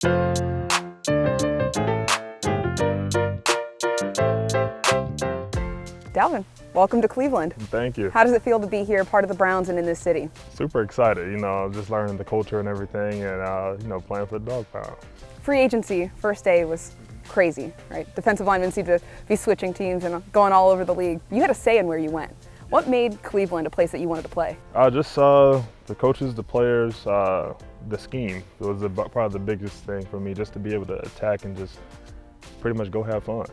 Dalvin, welcome to Cleveland. Thank you. How does it feel to be here, part of the Browns and in this city? Super excited, just learning the culture and everything and, playing for the Dog Pound. Free agency, first day was crazy, right? Defensive linemen seem to be switching teams and going all over the league. You had a say in where you went. What made Cleveland a place that you wanted to play? Just the coaches, the players, the scheme. It was probably the biggest thing for me, just to be able to attack and just pretty much go have fun.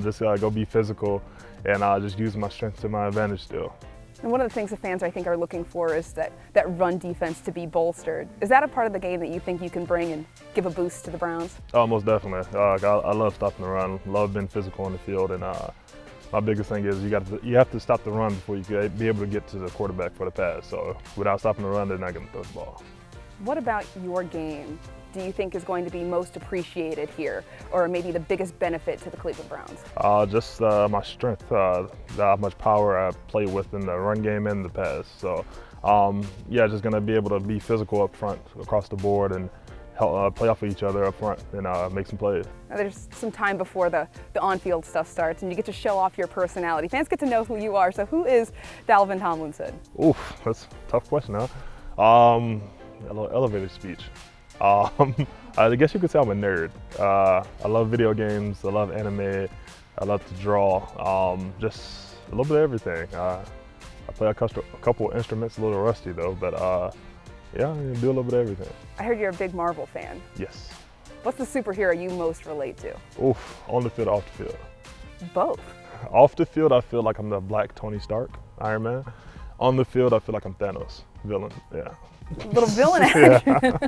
Just go be physical and just use my strength to my advantage still. And one of the things the fans, I think, are looking for is that run defense to be bolstered. Is that a part of the game that you think you can bring and give a boost to the Browns? Oh, most definitely. I love stopping the run, love being physical on the field, and my biggest thing is you have to stop the run before you can be able to get to the quarterback for the pass. So without stopping the run, they're not going to throw the ball. What about your game do you think is going to be most appreciated here, or maybe the biggest benefit to the Cleveland Browns? Just my strength, how much power I play with in the run game and the pass. So, just going to be able to be physical up front, across the board, and help play off of each other up front and make some plays. Now, there's some time before the on-field stuff starts, and you get to show off your personality. Fans get to know who you are. So, who is Dalvin Tomlinson? Oof, that's a tough question, huh? A little elevator speech. I guess you could say I'm a nerd. I love video games, I love anime, I love to draw, just a little bit of everything. I play a couple instruments, a little rusty though, but I do a little bit of everything. I heard you're a big Marvel fan. Yes. What's the superhero you most relate to? Oof, on the field, off the field. Both. Off the field, I feel like I'm the Black Tony Stark, Iron Man. On the field, I feel like I'm Thanos, villain, yeah. Little villain action.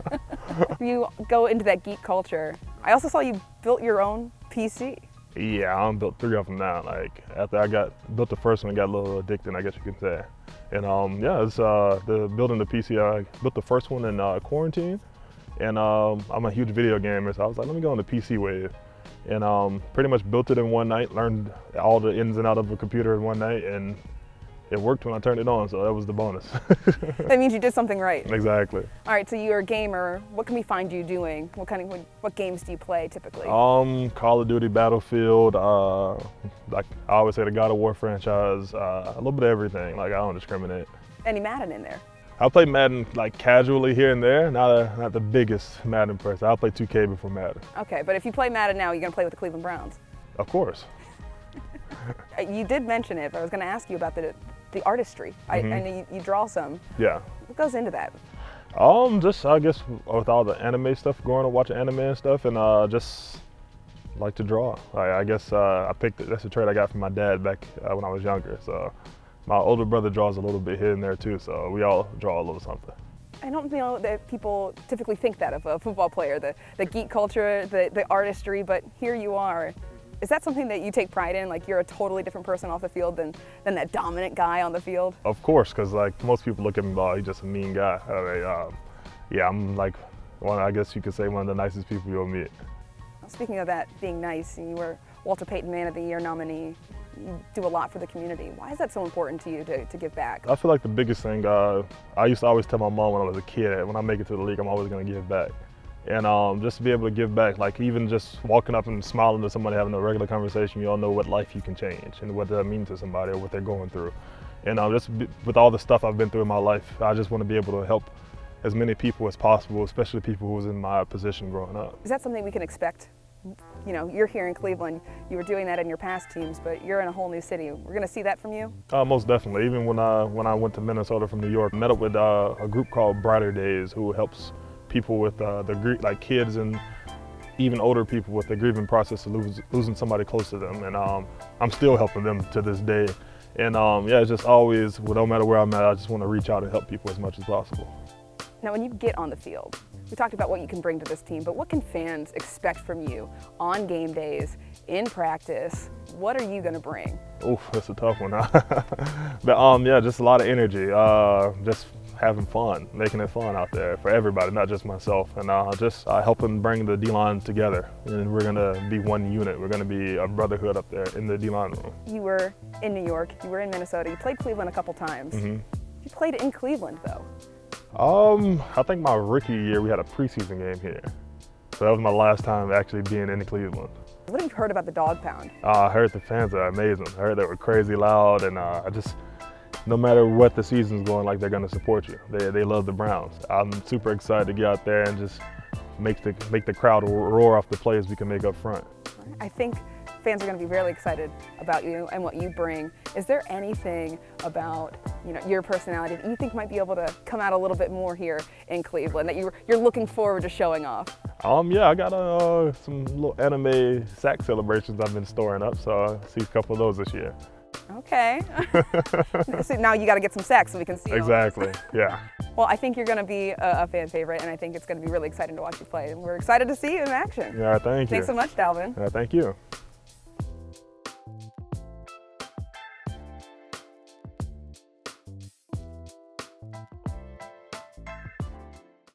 You go into that geek culture. I also saw you built your own PC. Yeah, I built 3 of them now. Like after I built the first one, I got a little addicted, I guess you could say. And it's the building the PC. I built the first one in quarantine, and I'm a huge video gamer, so I was like, let me go on the PC wave, and pretty much built it in one night. Learned all the ins and outs of a computer in one night, and it worked when I turned it on, so that was the bonus. That means you did something right. Exactly. All right, so you're a gamer. What can we find you doing? What games do you play typically? Call of Duty, Battlefield, like I always say, the God of War franchise, a little bit of everything. Like I don't discriminate. Any Madden in there? I play Madden like casually here and there, not the biggest Madden person. I'll play 2K before Madden. Okay, but if you play Madden now, you're gonna play with the Cleveland Browns. Of course. You did mention it, but I was gonna ask you about the artistry. I know you draw some. Yeah. What goes into that? Just I guess with all the anime stuff, growing up watching anime and stuff, and just like to draw. I guess that's a trait I got from my dad back when I was younger. So my older brother draws a little bit here and there too. So we all draw a little something. I don't know that people typically think that of a football player, the geek culture, the artistry, but here you are. Is that something that you take pride in? Like you're a totally different person off the field than that dominant guy on the field? Of course, because like most people look at me, he's just a mean guy. I'm like I guess you could say one of the nicest people you'll meet. Speaking of that being nice, you were Walter Payton Man of the Year nominee. You do a lot for the community. Why is that so important to you to give back? I feel like the biggest thing, I used to always tell my mom when I was a kid, when I make it to the league, I'm always going to give back. And just to be able to give back, like even just walking up and smiling to somebody, having a regular conversation, you all know what life you can change and what that means to somebody or what they're going through. And with all the stuff I've been through in my life, I just want to be able to help as many people as possible, especially people who was in my position growing up. Is that something we can expect? You know, you're here in Cleveland, you were doing that in your past teams, but you're in a whole new city. We're going to see that from you? Most definitely. Even when I went to Minnesota from New York, I met up with a group called Brighter Days, who helps people with like kids and even older people with the grieving process of losing somebody close to them. And I'm still helping them to this day. And it's just always, no matter where I'm at, I just want to reach out and help people as much as possible. Now, when you get on the field, we talked about what you can bring to this team, but what can fans expect from you on game days, in practice? What are you going to bring? Oof, that's a tough one. But just a lot of energy, just having fun, making it fun out there for everybody, not just myself, and just helping bring the D-line together. And we're going to be one unit. We're going to be a brotherhood up there in the D-line room. You were in New York, you were in Minnesota, you played Cleveland a couple times. You played in Cleveland, though. I think my rookie year we had a preseason game here. So that was my last time actually being in Cleveland. What have you heard about the Dog Pound? I heard the fans are amazing. I heard they were crazy loud, and no matter what the season's going like, they're going to support you. They love the Browns. I'm super excited to get out there and just make the crowd roar off the plays we can make up front. I think fans are going to be really excited about you and what you bring. Is there anything about your personality that you think might be able to come out a little bit more here in Cleveland that you're looking forward to showing off? Yeah, I got some little anime sack celebrations I've been storing up, so I'll see a couple of those this year. Okay. So now you got to get some sacks so we can see. Exactly. Yeah. Well, I think you're going to be a fan favorite, and I think it's going to be really exciting to watch you play. And we're excited to see you in action. Yeah, thank you. Thanks so much, Dalvin. Yeah, thank you.